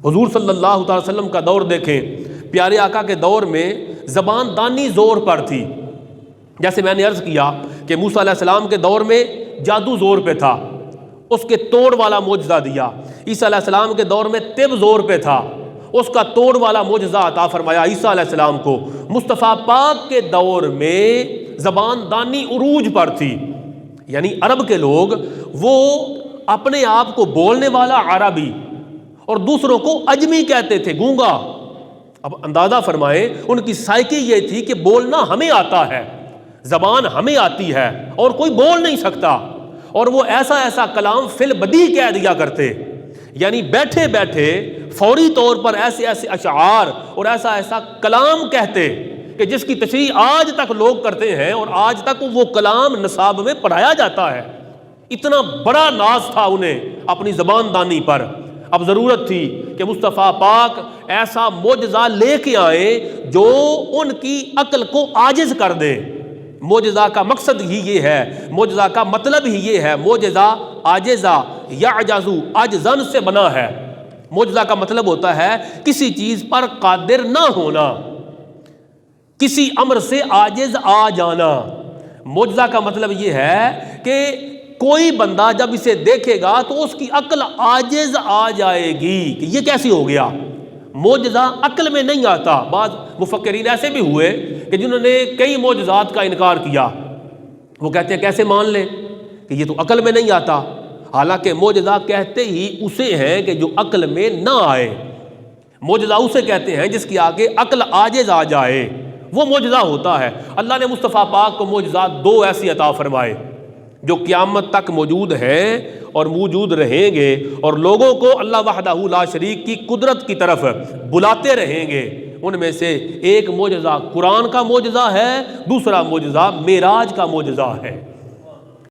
حضور صلی اللہ تعالی وسلم کا دور دیکھیں، پیارے آقا کے دور میں زبان دانی زور پر تھی. جیسے میں نے عرض کیا کہ موسیٰ علیہ السلام کے دور میں جادو زور پہ تھا، اس کے توڑ والا معجزہ دیا. عیسیٰ علیہ السلام کے دور میں طب زور پہ تھا، اس کا توڑ والا معجزہ عطا فرمایا عیسیٰ علیہ السلام کو. مصطفیٰ پاک کے دور میں زبان دانی عروج پر تھی، یعنی عرب کے لوگ وہ اپنے آپ کو بولنے والا عربی اور دوسروں کو اجمی کہتے تھے، گونگا. اب اندازہ فرمائیں ان کی سائیکی یہ تھی کہ بولنا ہمیں آتا ہے، زبان ہمیں آتی ہے اور کوئی بول نہیں سکتا، اور وہ ایسا ایسا کلام فی البدیہہ کہہ دیا کرتے، یعنی بیٹھے بیٹھے فوری طور پر ایسے ایسے اشعار اور ایسا ایسا کلام کہتے کہ جس کی تشریح آج تک لوگ کرتے ہیں اور آج تک وہ کلام نصاب میں پڑھایا جاتا ہے. اتنا بڑا ناز تھا انہیں اپنی زبان دانی پر. اب ضرورت تھی کہ مصطفیٰ پاک ایسا معجزہ لے کے آئے جو ان کی عقل کو عاجز کر دے. معجزہ کا مقصد ہی یہ ہے، معجزہ کا مطلب ہی یہ ہے. معجزہ عاجزہ یعجز عجزن سے بنا ہے. معجزہ کا مطلب ہوتا ہے کسی چیز پر قادر نہ ہونا، کسی امر سے عاجز آ جانا. معجزہ کا مطلب یہ ہے کہ کوئی بندہ جب اسے دیکھے گا تو اس کی عقل عاجز آ جائے گی کہ یہ کیسے ہو گیا. معجزہ عقل میں نہیں آتا. بعض مفکرین ایسے بھی ہوئے کہ جنہوں نے کئی معجزات کا انکار کیا. وہ کہتے ہیں کیسے مان لیں کہ یہ تو عقل میں نہیں آتا، حالانکہ معجزہ کہتے ہی اسے ہیں کہ جو عقل میں نہ آئے. معجزہ اسے کہتے ہیں جس کی آگے عقل عاجز آ جائے، وہ معجزہ ہوتا ہے. اللہ نے مصطفیٰ پاک کو معجزات دو ایسی عطا فرمائے جو قیامت تک موجود ہیں اور موجود رہیں گے، اور لوگوں کو اللہ وحدہ لا شریک کی قدرت کی طرف بلاتے رہیں گے. ان میں سے ایک معجزہ قرآن کا معجزہ ہے، دوسرا معجزہ معراج کا معجزہ ہے.